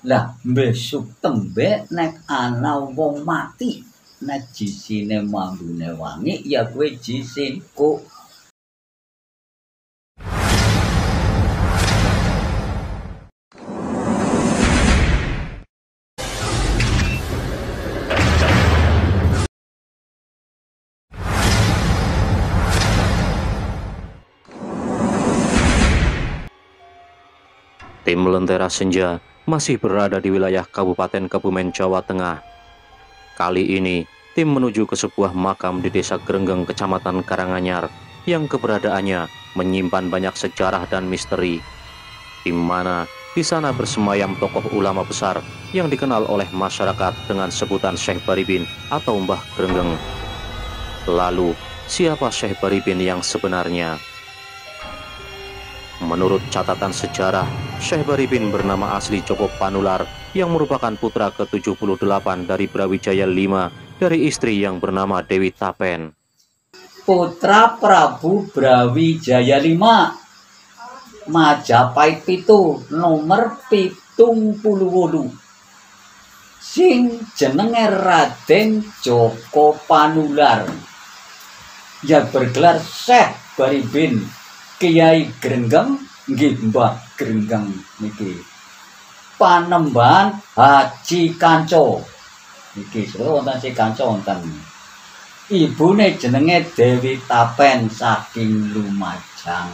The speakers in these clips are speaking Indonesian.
Lah mbesuk tembe nek ana wong mati, nek jisine mambune wangi ya kuwi jisinku. Tim Lentera Senja masih berada di wilayah Kabupaten Kebumen, Jawa Tengah. Kali ini, tim menuju ke sebuah makam di Desa Grenggeng, Kecamatan Karanganyar, yang keberadaannya menyimpan banyak sejarah dan misteri, di mana di sana bersemayam tokoh ulama besar yang dikenal oleh masyarakat dengan sebutan Syekh Baribin atau Mbah Grenggeng. Lalu, siapa Syekh Baribin yang sebenarnya? Menurut catatan sejarah, Syekh Baribin bernama asli Joko Panular yang merupakan putra ke-78 dari Brawijaya V dari istri yang bernama Dewi Tapen. Putra Prabu Brawijaya V, Majapahit pitu, nomor 78. Sing jenenge Raden Joko Panular. Yang bergelar Syekh Baribin Kiai Grenggeng nggih Mbah Grenggeng niki. Panembahan Haji Kanco. Niki wonten si Kanco wonten. Ibune jenenge Dewi Tapen saking Lumajang.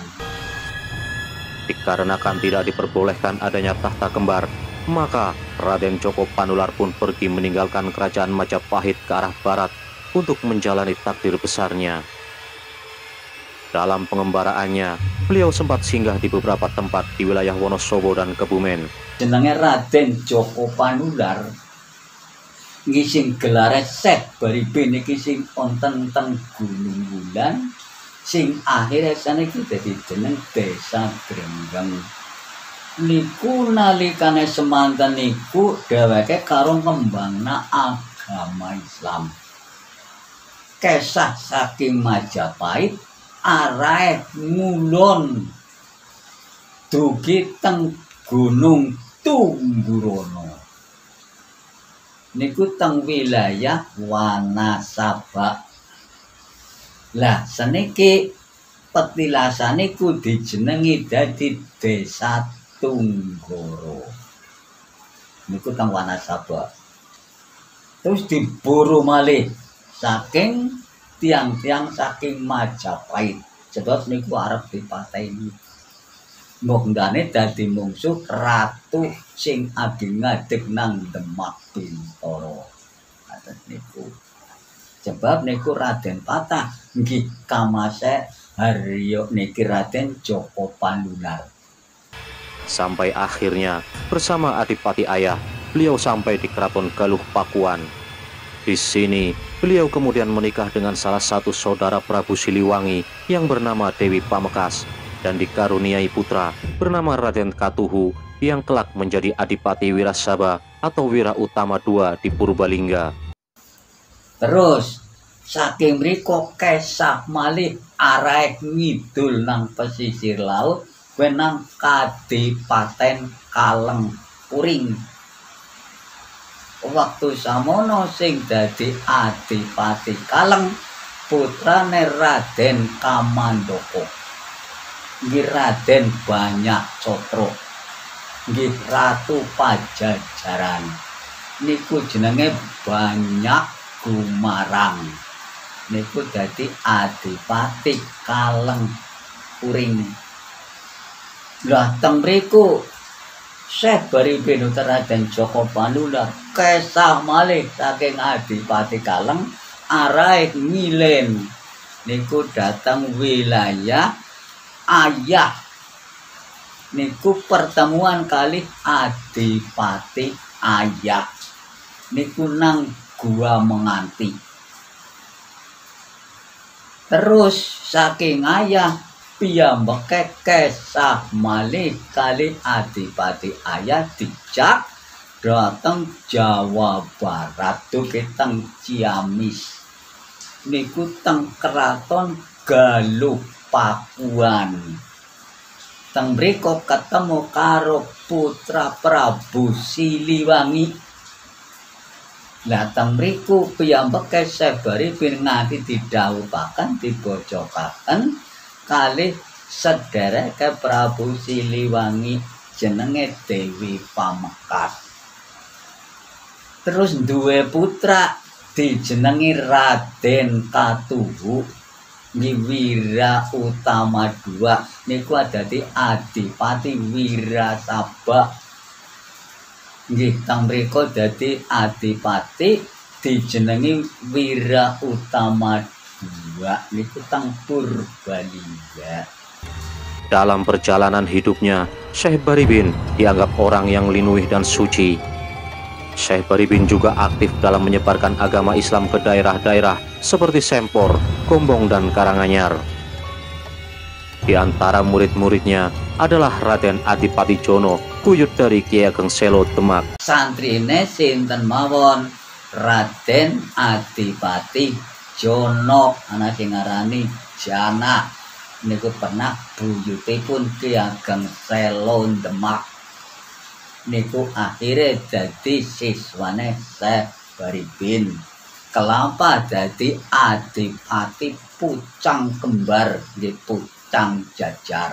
Dikarenakan tidak diperbolehkan adanya tahta kembar, maka Raden Joko Panular pun pergi meninggalkan kerajaan Majapahit ke arah barat untuk menjalani takdir besarnya. Dalam pengembaraannya, beliau sempat singgah di beberapa tempat di wilayah Wonosobo dan Kebumen. Jenenge Raden Joko Panular nggih sing gelare Syekh Baribin niki sing wonten teng Gunung Wulan, sing akhire saniki dadi jeneng Desa Grenggeng. Niku nalikane semanten niku dheweke karo ngembangna agama Islam. Kesah saking Majapahit arahe ngulon dugi teng Gunung Tunggurono. Niku teng wilayah Wanasaba. Lah seniki petilasane ku dijenengi dadi Desa Tunggoro. Niku teng Wanasaba. Terus diburu malih saking tiang-tiang saking Majapahit. Sebab niku arep dipateni. Mongdane dadi mungsuh ratu sing adi-ngadeg nang Demak Bintoro. Ngaten niku. Sebab niku Raden Patah nggih kamase Haryo niki Raden Joko Panular. Sampai akhirnya bersama Adipati Ayah, beliau sampai di Keraton Galuh Pakuan. Di sini, beliau kemudian menikah dengan salah satu saudara Prabu Siliwangi yang bernama Dewi Pamekas dan dikaruniai putra bernama Raden Katuhu yang kelak menjadi Adipati Wirasaba atau Wira Utama II di Purbalingga. Terus saking mriko kesah malih arahe ngidul nang pesisir laut wenang Kadipaten Kaleng Puring. Waktu samono sing dadi Adipati Kaleng putrane Raden Kamandoko. Nggih Raden Banyak Cotro. Nggih Ratu Pajajaran. Niku jenenge Banyak Gumarang. Niku dadi Adipati Kaleng Puring. Lah teng mriku Syekh Baribin Raden Joko Panular kesah malih saking Adipati Kaleng arahe ngilen niku datang wilayah Ayah. Niku pertemuan kali Adipati Ayah. Niku nang Gua Menganti. Terus saking Ayah piyambake kesah malih kali Adipati Ayah dijak dhateng Jawa Barat dugi teng Ciamis. Niku teng Keraton Galuh Pakuan. Teng mriko ketemu karo putra Prabu Siliwangi. Lah teng mriku piyambake Syekh Baribin nganti didhawuhaken dibojokaken kalih sedereke Prabu Siliwangi jenenge Dewi Pamekar. Terus duwe putra dijenengi Raden Katuhu Wira Utama II niku dadi Adipati Wirasabah. Nggih teng mriku dadi Adipati dijenengi Wira Utama II niku teng Purbalingga. Dalam perjalanan hidupnya, Syekh Baribin dianggap orang yang linuih dan suci. Syekh Baribin juga aktif dalam menyebarkan agama Islam ke daerah-daerah seperti Sempor, Gombong, dan Karanganyar. Di antara murid-muridnya adalah Raden Adipati Jono, buyut dari Kiai Ageng Selo Demak. Santrine sinten mawon Raden Adipati Jono, ana sing ngarani Jana. Niku pernah buyutipun Ki Ageng Selo Demak. Niku akhirnya jadi siswane Syekh Baribin. Kelapa jadi Adipati Pucang Kembar, nggih Pucang Jajar.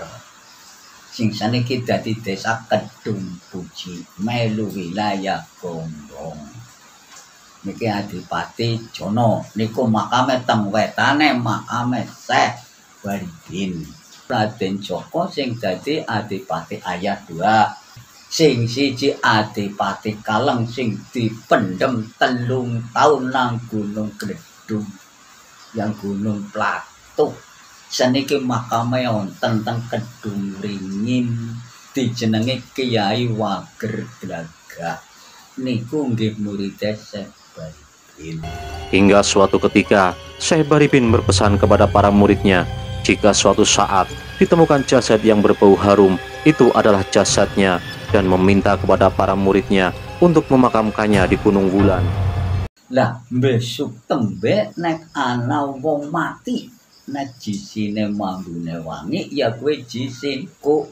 Sing saniki dadi desa Kedung Puji, melu wilayah Gombong. Niki Adipati Jono, niku makame teng wetane makame Syekh Baribin. Raden Joko sing dadi Adipati Ayah II, sing siji Adipati Kaleng sing dipendem 3 tahun nang Gunung Gledung, yang Gunung Platuh. Saniki makame wonten teng Kedung Ringin, dijenengi Kiai Wager Glagah. Niku nggih murid Syekh Baribin. Hingga suatu ketika, Syekh Baribin berpesan kepada para muridnya, jika suatu saat ditemukan jasad yang berbau harum, itu adalah jasadnya, dan meminta kepada para muridnya untuk memakamkannya di Gunung Wulan. Lah besok tembe nek ana wong mati, nek jisine mambune wangi, ya kowe jisin kok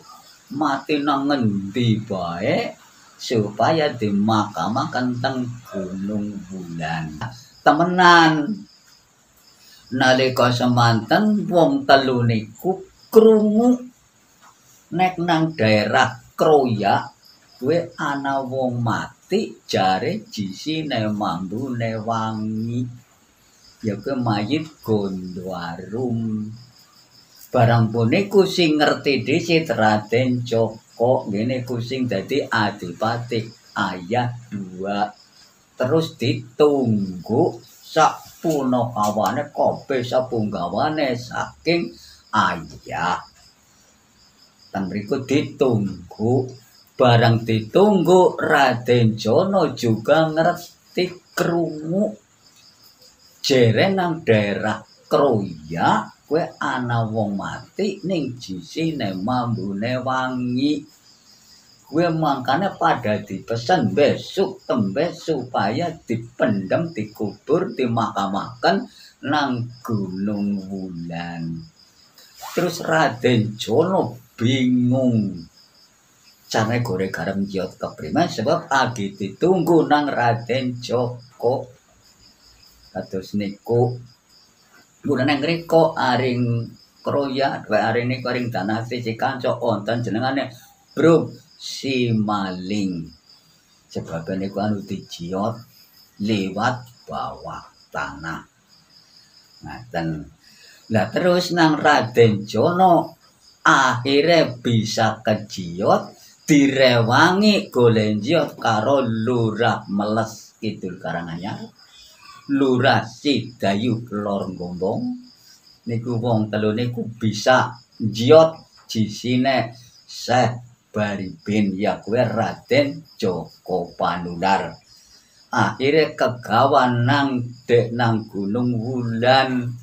mati nang ngendi bae supaya dimakamaken teng Gunung Wulan. Temenan nalika semanten wong telu niku krungu nek nang daerah Kroya kuwi ana wong mati jare jisine mambune wangi, ya kuwi mayit Gondwarum. Barang puniku sing ngerti dhisik Raden Joko, ngene ku sing dadi Adipati Ayah II. Terus ditunggu sak punakawane kabeh sapunggawane saking ayah. Teng mriku ditunggu, barang ditunggu Raden Jono juga ngerti krungu jere nang daerah Kroya kowe ana wong mati ning jisine mambune wangi. Kowe mangkane pada dipesen besok tembe supaya dipendem, dikubur, dimakamaken nang Gunung Wulan. Terus Raden Jono bingung carane gore garam jiot keprimen sebab agi ditunggu nang Raden Joko. Kados niku bulan nang ngriko aring Kroya, aring niku aring Danasti si kanca wonten jenengane Bro Simaling. Sebab niku anu dijiot liwat bawah tanah. Ngaten. Lah terus nang Raden Jono akhirnya bisa kejiot direwangi golenjiot karo Lurah Meles Kidul Karanganyar, Lurah Sidayu Lor Gombong. Niku wong telu niku bisa jiot jisine Syekh Baribin, ya kuwi Raden Joko Panular. Akhirnya kegawan nang Gunung Wulan,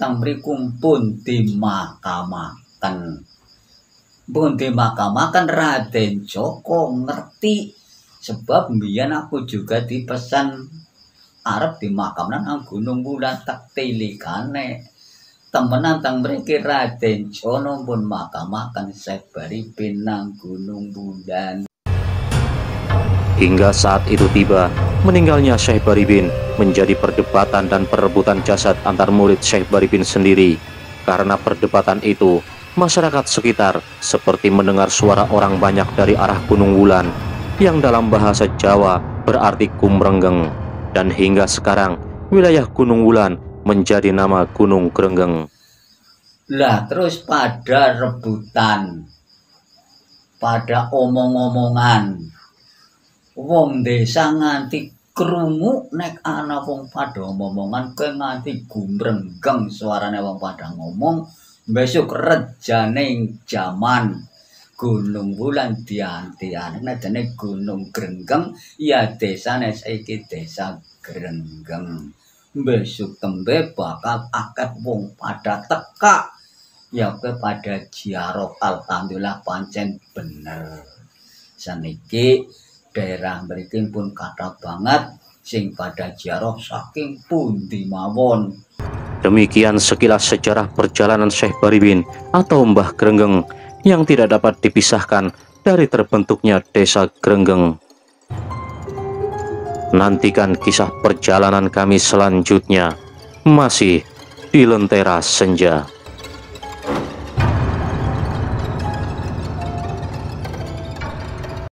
teng mriku pun dimakamaken. Pun dimakamaken Raden Joko ngerti sebab mbiyen aku juga dipesan arep dimakamkan nang Gunung Wulan, tak tilikane temenan teng mriki Raden Jono pun makamaken Syekh Baribin nang Gunung Wulan. Hingga saat itu tiba, meninggalnya Syekh Baribin menjadi perdebatan dan perebutan jasad antar murid Syekh Baribin sendiri. Karena perdebatan itu, masyarakat sekitar seperti mendengar suara orang banyak dari arah Gunung Wulan, yang dalam bahasa Jawa berarti Kumrenggeng. Dan hingga sekarang, wilayah Gunung Wulan menjadi nama Gunung Grenggeng. Lah terus pada rebutan, pada omong-omongan, wong desa nganti krungu nek ana wong padha omongan kowe nganti gumrenggeng suarane wong padha ngomong, besok rejane jaman Gunung Wulan dianti-anti dene Gunung Grenggeng, ya desane saiki desa Grenggeng. Besok tembe bakal akeh wong pada teka, ya kowe pada ziarah. Alhamdulillah pancen bener. Saniki daerah mriki pun kathah banget sing pada ziarah saking pundi mawon. Demikian sekilas sejarah perjalanan Syekh Baribin atau Mbah Grenggeng yang tidak dapat dipisahkan dari terbentuknya desa Grenggeng. Nantikan kisah perjalanan kami selanjutnya, masih di Lentera Senja.